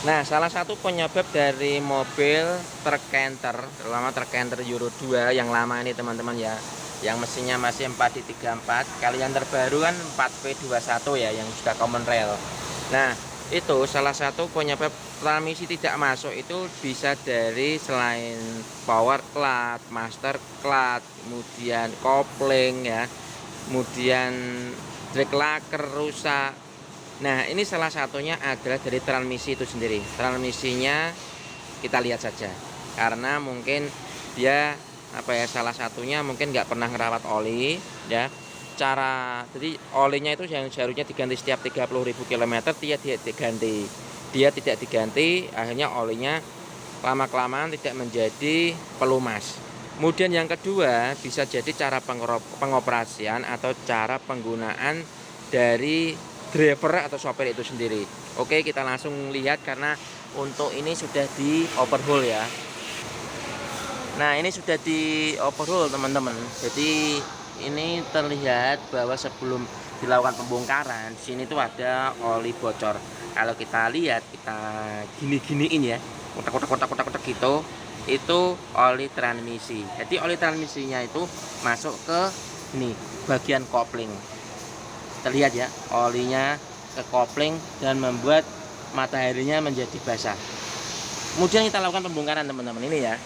Nah, salah satu penyebab dari mobil truk canter, terutama truk canter Euro 2 yang lama ini teman-teman ya, yang mesinnya masih 4D34, kalau yang terbaru kan 4V21 ya, yang sudah common rail. Nah, itu salah satu penyebab transmisi tidak masuk itu bisa dari selain power clutch, master clutch, kemudian kopling ya, kemudian drag lacquer rusak. Nah, ini salah satunya adalah dari transmisi itu sendiri. Transmisinya kita lihat saja, karena mungkin dia salah satunya mungkin nggak pernah ngerawat oli ya. Jadi olinya itu yang seharusnya diganti setiap 30.000 km, dia tidak diganti, akhirnya olinya lama kelamaan tidak menjadi pelumas. Kemudian yang kedua, bisa jadi cara pengoperasian atau cara penggunaan dari driver atau sopir itu sendiri. Oke, kita langsung lihat karena untuk ini sudah di overhaul ya. Nah, ini sudah di overhaul teman-teman. Jadi ini terlihat bahwa sebelum dilakukan pembongkaran, sini tuh ada oli bocor. Kalau kita lihat, kita gini-giniin ya, kotak-kotak gitu, itu oli transmisi. Jadi oli transmisinya itu masuk ke ini bagian kopling. Terlihat ya, olinya ke kopling dan membuat mataharinya menjadi basah. Kemudian kita lakukan pembongkaran teman-teman ini ya.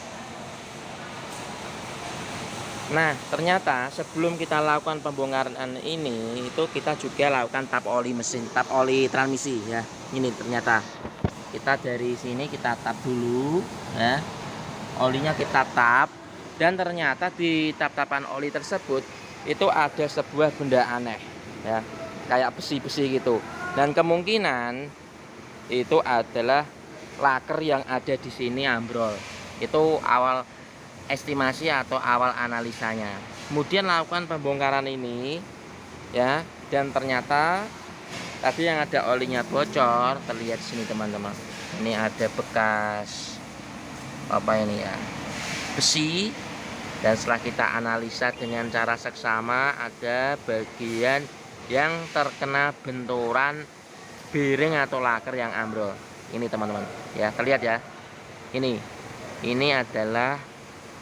Nah, ternyata sebelum kita lakukan pembongkaran ini, itu kita juga lakukan tap oli mesin, tap oli transmisi ya. Ini ternyata kita dari sini kita tap dulu ya. Olinya kita tap, dan ternyata di tap-tapan oli tersebut itu ada sebuah benda aneh ya, kayak besi-besi gitu. Dan kemungkinan itu adalah laker yang ada di sini ambrol. Itu awal estimasi atau awal analisanya. Kemudian lakukan pembongkaran ini ya, dan ternyata tadi yang ada olinya bocor, terlihat sini teman-teman. Ini ada bekas apa ini ya, besi. Dan setelah kita analisa dengan cara seksama, ada bagian yang terkena benturan bearing atau laker yang ambrol. Ini teman-teman ya, terlihat ya. Ini adalah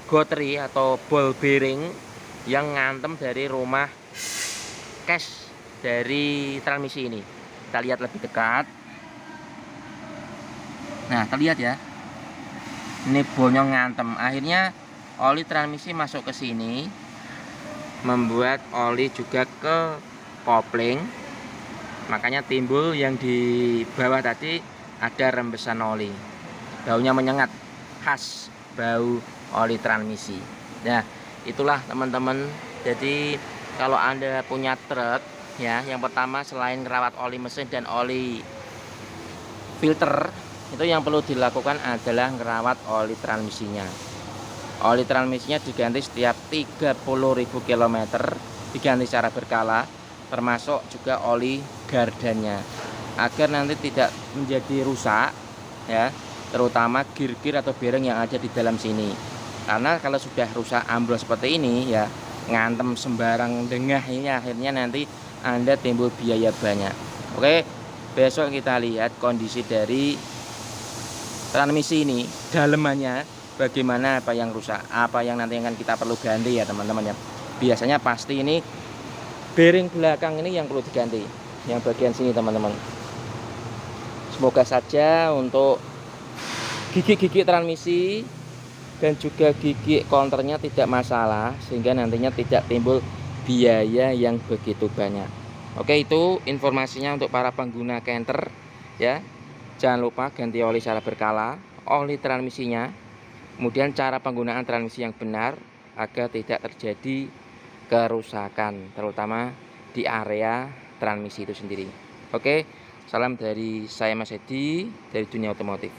gotri atau ball bearing yang ngantem dari rumah cash dari transmisi ini. Kita lihat lebih dekat. Nah, terlihat ya. Ini bonyong ngantem. Akhirnya oli transmisi masuk ke sini, membuat oli juga ke kopling. Makanya timbul yang di bawah tadi ada rembesan oli. Baunya menyengat, khas bau oli transmisi. Nah, itulah teman-teman. Jadi kalau Anda punya truk ya, yang pertama selain merawat oli mesin dan oli filter, itu yang perlu dilakukan adalah merawat oli transmisinya. Oli transmisinya diganti setiap 30.000 km, diganti secara berkala, termasuk juga oli gardannya, agar nanti tidak menjadi rusak ya, terutama gear-gear atau bearing yang ada di dalam sini. Karena kalau sudah rusak ambrol seperti ini ya, ngantem sembarang dengah ini, akhirnya nanti Anda timbul biaya banyak. Oke, besok kita lihat kondisi dari transmisi ini, dalemannya bagaimana, apa yang rusak, apa yang nanti akan kita perlu ganti ya teman-teman ya. Biasanya pasti ini bearing belakang ini yang perlu diganti, yang bagian sini teman-teman. Semoga saja untuk gigi-gigi transmisi dan juga gigi konternya tidak masalah, sehingga nantinya tidak timbul biaya yang begitu banyak. Oke, itu informasinya untuk para pengguna canter ya. Jangan lupa ganti oli secara berkala, oli transmisinya, kemudian cara penggunaan transmisi yang benar agar tidak terjadi kerusakan, terutama di area transmisi itu sendiri. Oke, salam dari saya Mas Edi dari dunia otomotif.